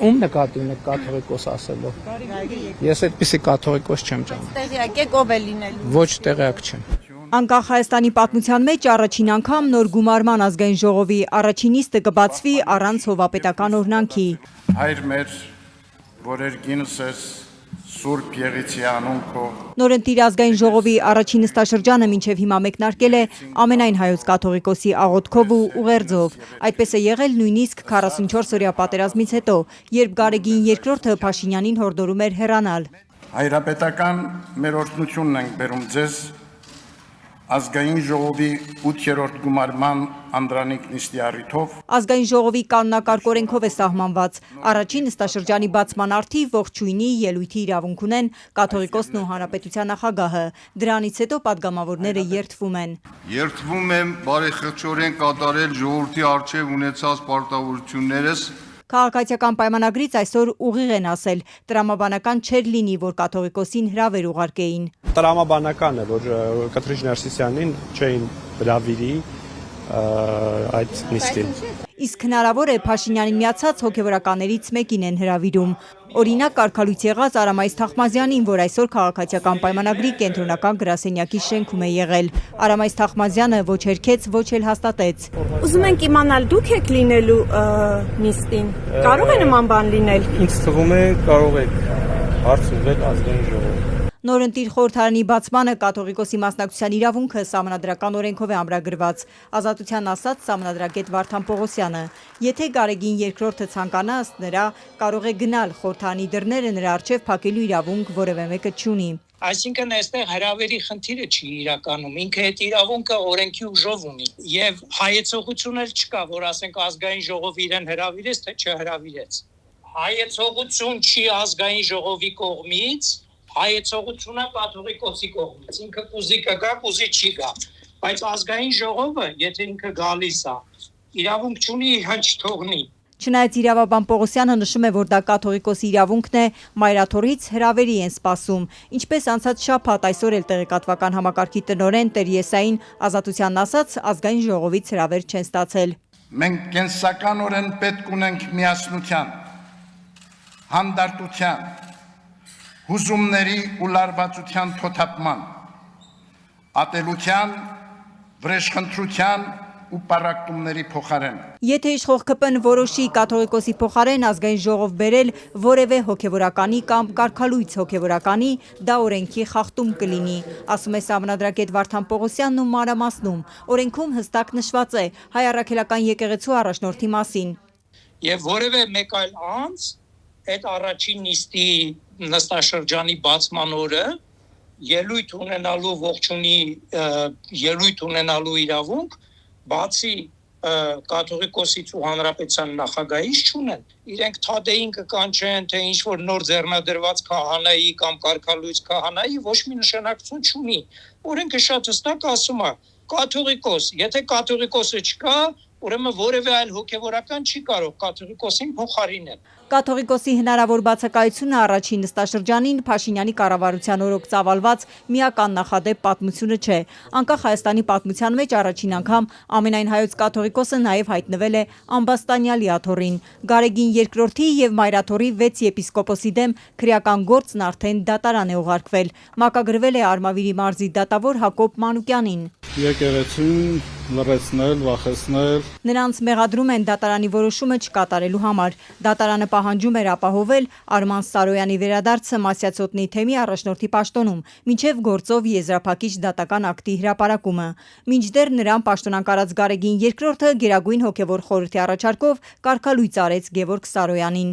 Ում նկատի ունեք կաթողիկոս ասելով։ Ես այդպիսի կաթողիկոս չեմ ճանաչում։ Տեղյակ եք ով է լինելու։ Ոչ տեղյակ չեմ։ Անկախ Հայաստանի պատմության մեջ առաջին անգամ նոր գումարման ազգային ժողովի առաջին նիստը կբացվի առանց հովապետական օրհնանքի։ Հայր մեր, որ երկինս ես Սուրբ Եղիցի անունքո Նորընտիր ազգային ժողովի առաջին նստաշրջանը մինչև հիմա մեկնարկել է ամենայն հայոց կաթողիկոսի աղոթքով ու ուղերձով։ Այդպես է եղել նույնիսկ 44-օրյա պատերազմից հետո, երբ Գարեգին II Փաշինյանին հորդորում էր հեռանալ։ Հայրապետական մեր օրհնությունն ենք բերում ձեզ ազգային ժողովի 8-րդ գումարման անդրանիկ նիստի առիթով Ազգային ժողովի կանոնակարգ օրենքով է սահմանված առաջին նստաշրջանի բացման առթիվ ողջույնի ելույթի իրավունք ունեն կաթողիկոսն ու հանրապետության նախագահը։ Դրանից հետո падգամավորները երդվում են։ Երդվում եմ բարեխղճորեն կատարել ժողովրդի առջև ունեցած պարտավորություններս։ Քաղաքացիական պայմանագրից այսօր ուղիղ են ասել, տրամաբանական չէր լինի, որ կաթողիկոսին հրավեր ուղարկեին։ Տրամաբանական է, որ Կաթրիջ Ներսիսյանին չէին հրավիրի այդ նիստին։ Իսկ հնարավոր է Փաշինյանին միացած հոգևորականներից մեկին են հրավիրում։ Օրինակ կարգալույց եղած Արամայիս Թախմազյանին, որ այսօր քաղաքացիական պայմանագրի կենտրոնական գրասենյակի շենքում է եղել։ Արամայիս Թախմազյանը ոչ հերքեց, ոչ էլ հաստատեց։ Ուզում ենք իմանալ դուք եք լինելու նիստին։ Կարող է նման բան լինել։ Ինձ թվում է կարող եք հարցնել ազգային ժողով։ Նորընտիր խորհրդարանի բացմանը կաթողիկոսի մասնակցության իրավունքը սահմանադրական օրենքով է ամրագրված։ Ազատության ասաց սահմանադրագետ Վարդան Պողոսյանը։ Եթե Գարեգին II ցանկանա, ըստ նրա, կարող է գնալ, խորհրդարանի դռները նրա առջև փակելու իրավունք որևէ մեկը չունի։ Այսինքն այստեղ հրավերի խնդիրը չի իրականում, ինքը այդ իրավունքը օրենքի ուժով ունի եւ հայեցողություն էլ չկա, որ ասենք ազգային ժողովը իրեն հրավիրեց, թե չհրավիրեց։ Հայեցողություն չի ազգային ժողովի կողմից, հայեցողությունը կաթողիկոսի կողմից, ինքը կուզի կգա, կուզի չի գա, բայց ազգային ժողովը, եթե ինքը գալիս է, իրավունք չունի իրան չթողնի։ Չնայած իրավաբան Պողոսյանը նշում է, որ դա կաթողիկոսի իրավունքն է, մայրաթորից հրավերի են սպասում, ինչպես անցած շաբաթ այսօր էլ տեղեկատվական համակարգի տնօրեն Տեր Եսային Ազատությանն ասաց, ազգային ժողովից հրավեր չեն ստացել։ մենք կենսականորեն պետք ունենք միասնության, հանդարտության, հուզումների ու լարվածության թոթափման, ատելության, վրեժխնդրության ու պառակտումների փոխարեն։ Եթե իշխող ԿՊ-ն որոշի կաթողիկոսի փոխարեն ազգային ժողով բերել որևէ հոգևորականի կամ կարգալույց հոգևորականի, դա օրենքի խախտում կլինի, ասում է սահմանադրագետ Վարդան Պողոսյանն ու մանրամասնում։ Օրենքում հստակ նշված է Հայ առաքելական եկեղեցու առաջնորդի մասին։ Եվ որևէ մեկ այլ անձ այդ առաջին նիստի նստաշրջանի բացման օրը ելույթ ունենալու ողջունի ելույթ ունենալու իրավունք բացի կաթողիկոսից ու հանրապետության նախագահից չունեն։ Իրենք թադեին կկանչեն, թե ինչ որ նոր ձեռնադրված քահանայի կամ կարգալույց քահանայի ոչ մի նշանակություն չունի։ Օրենքը շատ հստակ ասում է կաթողիկոս, եթե կաթողիկոսը չկա, ուրեմն որևէ այլ հոգևորական չի կարող կաթողիկոսին փոխարինել։ Կաթողիկոսի հնարավոր բացակայությունը առաջին նստաշրջանին Փաշինյանի կառավարության օրոք ծավալված միական նախադեպ պատմությունը չէ։ Անկախ Հայաստանի պատմության մեջ առաջին անգամ ամենայն հայոց կաթողիկոսը նաև հայտնվել է ամբաստանյալի աթոռին։ Գարեգին II-ի եւ Մայրաթորի 6 եպիսկոպոսի դեմ քրեական գործն արդեն դատարան է ուղարկվել։ Մակագրվել է Արմավիրի մարզի դատավոր Հակոբ Մանուկյանին։ Եկեղեցին լրացնել, վախեցնել։ Նրանց մեղադրում են դատարանի որոշումը չկատարելու համար։ Դատարանը պահանջում էր ապահովել Արման Սարոյանի վերադարձը Մասյացոտնի թեմի առաջնորդի պաշտոնում, մինչև գործով եզրափակիչ դատական ակտի հրապարակումը։ Մինչդեռ նրան պաշտոնանկ արած Գարեգին II-ը Գերագույն հոգևոր խորհրդի առաջարկով կարգալույծ արեց Գևորգ Սարոյանին։